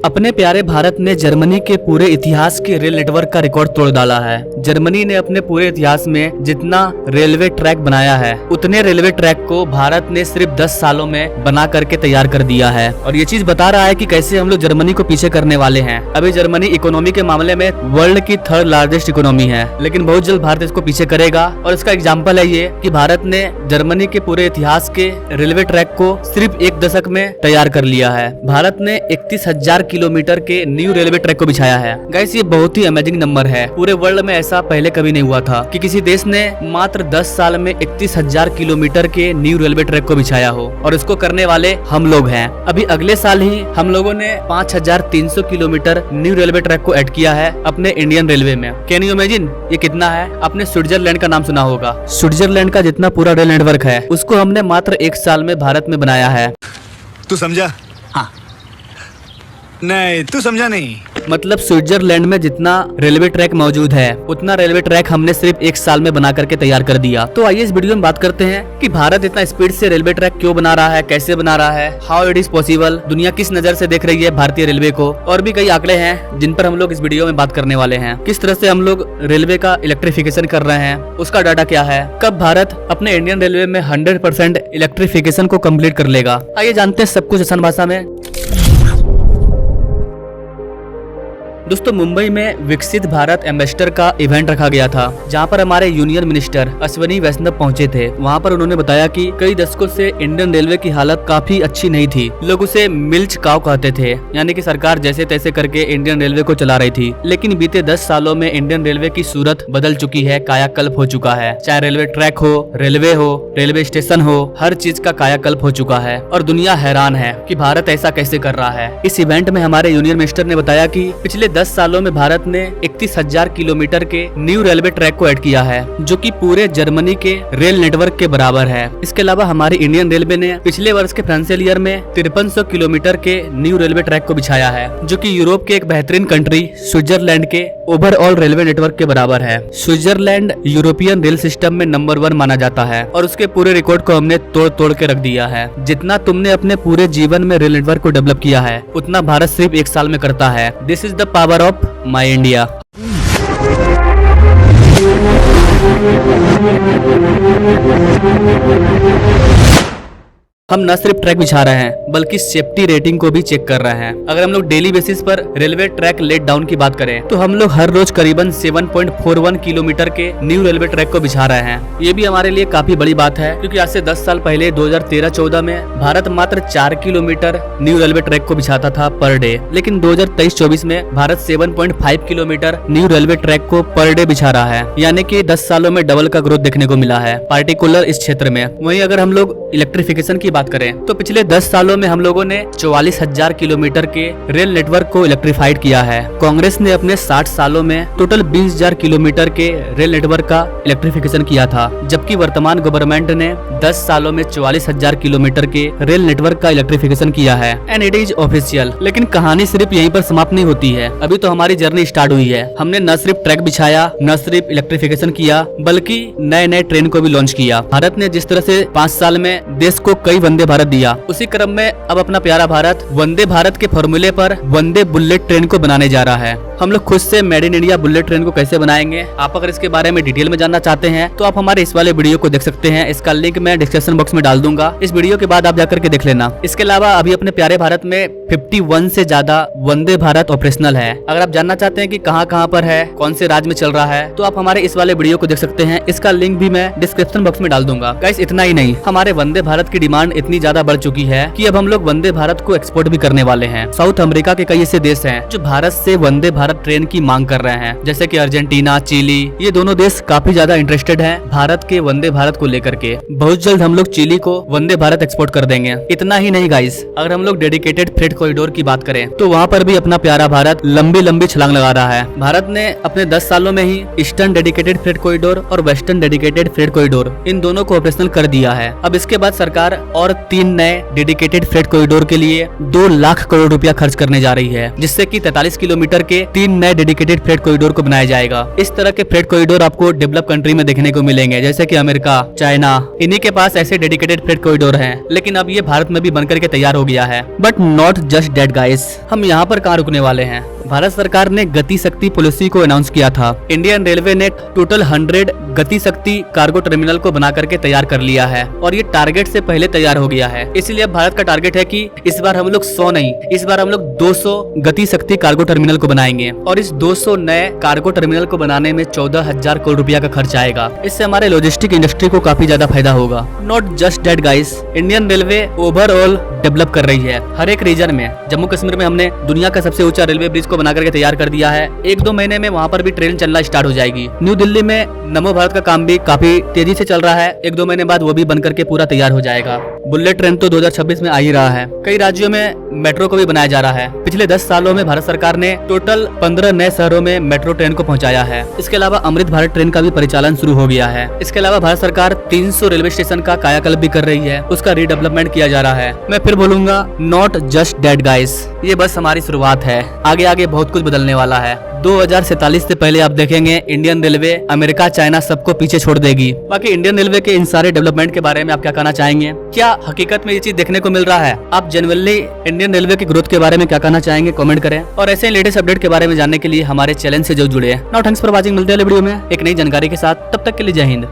अपने प्यारे भारत ने जर्मनी के पूरे इतिहास के रेल नेटवर्क का रिकॉर्ड तोड़ डाला है। जर्मनी ने अपने पूरे इतिहास में जितना रेलवे ट्रैक बनाया है उतने रेलवे ट्रैक को भारत ने सिर्फ 10 सालों में बना करके तैयार कर दिया है। और ये चीज बता रहा है कि कैसे हम लोग जर्मनी को पीछे करने वाले हैं। अभी जर्मनी इकोनॉमी के मामले में वर्ल्ड की 3rd लार्जेस्ट इकोनॉमी है, लेकिन बहुत जल्द भारत इसको पीछे करेगा। और इसका एग्जाम्पल है ये कि भारत ने जर्मनी के पूरे इतिहास के रेलवे ट्रैक को सिर्फ 1 दशक में तैयार कर लिया है। भारत ने 31,000 किलोमीटर के न्यू रेलवे ट्रैक को बिछाया है। गाइस, ये बहुत ही अमेजिंग नंबर है। पूरे वर्ल्ड में ऐसा पहले कभी नहीं हुआ था कि किसी देश ने मात्र 10 साल में 31,000 किलोमीटर के न्यू रेलवे ट्रैक को बिछाया हो। और इसको करने वाले हम लोग हैं। अभी अगले साल ही हम लोगों ने 5,300 किलोमीटर न्यू रेलवे ट्रैक को ऐड किया है अपने इंडियन रेलवे में। कैन यू इमेजिन ये कितना है? आपने स्विट्जरलैंड का नाम सुना होगा। स्विट्जरलैंड का जितना पूरा रेल नेटवर्क है उसको हमने मात्र 1 साल में भारत में बनाया है। तू समझा? हाँ। नहीं, तू समझा नहीं। मतलब स्विट्जरलैंड में जितना रेलवे ट्रैक मौजूद है उतना रेलवे ट्रैक हमने सिर्फ 1 साल में बना करके तैयार कर दिया। तो आइए इस वीडियो में बात करते हैं कि भारत इतना स्पीड से रेलवे ट्रैक क्यों बना रहा है, कैसे बना रहा है, हाउ इट इज पॉसिबल, दुनिया किस नजर से देख रही है भारतीय रेलवे को। और भी कई आंकड़े हैं जिन पर हम लोग इस वीडियो में बात करने वाले हैं। किस तरह से हम लोग रेलवे का इलेक्ट्रिफिकेशन कर रहे हैं, उसका डाटा क्या है, कब भारत अपने इंडियन रेलवे में 100% इलेक्ट्रिफिकेशन को कम्प्लीट कर लेगा। आइए जानते हैं सब कुछ आसान भाषा में। दोस्तों, मुंबई में विकसित भारत एम्बेसडर का इवेंट रखा गया था जहां पर हमारे यूनियन मिनिस्टर अश्विनी वैष्णव पहुंचे थे। वहां पर उन्होंने बताया कि कई दशकों से इंडियन रेलवे की हालत काफी अच्छी नहीं थी। लोग उसे मिल्च काव कहते थे, यानी कि सरकार जैसे तैसे करके इंडियन रेलवे को चला रही थी। लेकिन बीते 10 सालों में इंडियन रेलवे की सूरत बदल चुकी है, कायाकल्प हो चुका है। चाहे रेलवे ट्रैक हो, रेलवे स्टेशन हो, हर चीज का कायाकल्प हो चुका है। और दुनिया हैरान है कि भारत ऐसा कैसे कर रहा है। इस इवेंट में हमारे यूनियन मिनिस्टर ने बताया कि पिछले 10 सालों में भारत ने 31,000 किलोमीटर के न्यू रेलवे ट्रैक को ऐड किया है, जो कि पूरे जर्मनी के रेल नेटवर्क के बराबर है। इसके अलावा हमारी इंडियन रेलवे ने पिछले वर्ष के फाइनेंशियल ईयर में 5300 किलोमीटर के न्यू रेलवे ट्रैक को बिछाया है, जो कि यूरोप के एक बेहतरीन कंट्री स्विट्जरलैंड के ओवरऑल रेलवे नेटवर्क के बराबर है। स्विट्जरलैंड यूरोपियन रेल सिस्टम में नंबर 1 माना जाता है और उसके पूरे रिकॉर्ड को हमने तोड़ तोड़ के रख दिया है। जितना तुमने अपने पूरे जीवन में रेल नेटवर्क को डेवलप किया है उतना भारत सिर्फ 1 साल में करता है। This is the power of my India. हम न सिर्फ ट्रैक बिछा रहे हैं बल्कि सेफ्टी रेटिंग को भी चेक कर रहे हैं। अगर हम लोग डेली बेसिस पर रेलवे ट्रैक लेट डाउन की बात करें तो हम लोग हर रोज करीबन 7.41 किलोमीटर के न्यू रेलवे ट्रैक को बिछा रहे हैं। ये भी हमारे लिए काफी बड़ी बात है, क्योंकि आज से 10 साल पहले 2013-14 में भारत मात्र 4 किलोमीटर न्यू रेलवे ट्रैक को बिछाता था पर डे। लेकिन 2023-24 में Bharat 7.5 kilometre new railway track को पर डे बिछा रहा है, यानी कि 10 सालों में डबल का ग्रोथ देखने को मिला है, पार्टिकुलर इस क्षेत्र में। वहीं अगर हम लोग इलेक्ट्रिफिकेशन की बात करें तो पिछले 10 सालों में हम लोगों ने 44,000 किलोमीटर के रेल नेटवर्क को इलेक्ट्रीफाइड किया है। कांग्रेस ने अपने 60 सालों में टोटल 20,000 किलोमीटर के रेल नेटवर्क का इलेक्ट्रिफिकेशन किया था, जबकि वर्तमान गवर्नमेंट ने 10 सालों में 44,000 किलोमीटर के रेल नेटवर्क का इलेक्ट्रिफिकेशन किया है। And it is official. लेकिन कहानी सिर्फ यहीं पर समाप्त नहीं होती है। अभी तो हमारी जर्नी स्टार्ट हुई है। हमने न सिर्फ ट्रैक बिछाया, न सिर्फ इलेक्ट्रिफिकेशन किया, बल्कि नए नए ट्रेन को भी लॉन्च किया। भारत ने जिस तरह से 5 साल में देश को कई वंदे भारत दिया, उसी क्रम में अब अपना प्यारा भारत वंदे भारत के फॉर्मूले पर वंदे बुलेट ट्रेन को बनाने जा रहा है। हम लोग खुद से made in India bullet train को कैसे बनाएंगे, आप अगर इसके बारे में डिटेल में जानना चाहते हैं तो आप हमारे इस वाले वीडियो को देख सकते हैं। इसका लिंक मैं डिस्क्रिप्शन बॉक्स में डाल दूंगा। इस वीडियो के बाद आप जाकर के देख लेना। इसके अलावा अभी अपने प्यारे भारत में 51 से ज्यादा वंदे भारत ऑपरेशनल है। अगर आप जानना चाहते हैं कि कहां पर है, कौन से राज्य में चल रहा है, तो आप हमारे इस वाले वीडियो को देख सकते हैं। इसका लिंक भी मैं डिस्क्रिप्शन बॉक्स में डाल दूंगा। गाइस, इतना ही नहीं, हमारे वंदे भारत की डिमांड इतनी ज्यादा बढ़ चुकी है कि अब हम लोग वंदे भारत को एक्सपोर्ट भी करने वाले हैं। साउथ अमेरिका के कई ऐसे देश हैं जो भारत से वंदे भारत ट्रेन की मांग कर रहे हैं, जैसे कि अर्जेंटीना, चिली। ये दोनों देश काफी ज्यादा इंटरेस्टेड हैं भारत के वंदे भारत को लेकर के। बहुत जल्द हम लोग चिली को वंदे भारत एक्सपोर्ट कर देंगे। इतना ही नहीं गाइस, अगर हम लोग डेडिकेटेड फ्रेट कॉरिडोर की बात करें तो वहाँ पर भी अपना प्यारा भारत लंबी लंबी छलांग लगा रहा है। भारत ने अपने 10 सालों में ही ईस्टर्न डेडिकेटेड फ्रेट कॉरिडोर और वेस्टर्न डेडिकेटेड फ्रेट कॉरिडोर, इन दोनों को ऑपरेशनल कर दिया है। अब इसके बाद सरकार और 3 नए डेडिकेटेड फ्रेट कॉरिडोर के लिए 2 लाख करोड़ रुपया खर्च करने जा रही है, जिससे कि 43 किलोमीटर के 3 नए डेडिकेटेड फ्रेट कॉरिडोर को बनाया जाएगा। इस तरह के फ्रेट कॉरिडोर आपको डेवलप कंट्री में देखने को मिलेंगे, जैसे कि अमेरिका, चाइना, इन्हीं के पास ऐसे डेडिकेटेड फ्रेट कॉरिडोर हैं। लेकिन अब ये भारत में भी बनकर के तैयार हो गया है। But not just that guys, हम यहाँ पर कहाँ रुकने वाले हैं। भारत सरकार ने गति शक्ति पॉलिसी को अनाउंस किया था। इंडियन रेलवे ने टोटल 100 गति शक्ति कार्गो टर्मिनल को बना करके तैयार कर लिया है और ये टारगेट से पहले तैयार हो गया है। इसलिए अब भारत का टारगेट है कि इस बार हम लोग 100 नहीं, इस बार हम लोग 200 गति शक्ति कार्गो टर्मिनल को बनाएंगे और इस 200 नए कार्गो टर्मिनल को बनाने में 14,000 करोड़ रुपया का खर्च आएगा। इससे हमारे लॉजिस्टिक इंडस्ट्री को काफी ज्यादा फायदा होगा। Not just that guys, Indian railway overall develop कर रही है हर एक रीजन में। जम्मू कश्मीर में हमने दुनिया का सबसे ऊंचा रेलवे ब्रिज को बना करके तैयार कर दिया है। 1-2 महीने में वहाँ पर भी ट्रेन चलना स्टार्ट हो जाएगी। न्यू दिल्ली में नमो भारत का काम भी काफी तेजी से चल रहा है। 1-2 महीने बाद वो भी बन करके पूरा तैयार हो जाएगा। बुलेट ट्रेन तो 2026 में आ ही रहा है। कई राज्यों में मेट्रो को भी बनाया जा रहा है। पिछले 10 सालों में भारत सरकार ने टोटल 15 नए शहरों में मेट्रो ट्रेन को पहुंचाया है। इसके अलावा अमृत भारत ट्रेन का भी परिचालन शुरू हो गया है। इसके अलावा भारत सरकार 300 रेलवे स्टेशन का कायाकल्प भी कर रही है, उसका रीडेवलपमेंट किया जा रहा है। मैं फिर बोलूंगा, नॉट जस्ट दैट गाइस, ये बस हमारी शुरुआत है। आगे आगे बहुत कुछ बदलने वाला है। 2047 से पहले आप देखेंगे इंडियन रेलवे अमेरिका, चाइना सबको पीछे छोड़ देगी। बाकी इंडियन रेलवे के इन सारे डेवलपमेंट के बारे में आप क्या कहना चाहेंगे? क्या हकीकत में ये चीज देखने को मिल रहा है? आप जेन्युइनली इंडियन रेलवे की ग्रोथ के बारे में क्या कहना चाहेंगे? कमेंट करें और ऐसे लेटेस्ट अपडेट के बारे में जानने के लिए हमारे चैनल से जरूर जुड़े। Now thanks for watching. मिलते हैं अगले वीडियो में एक नई जानकारी के साथ। तब तक के लिए जय हिंद।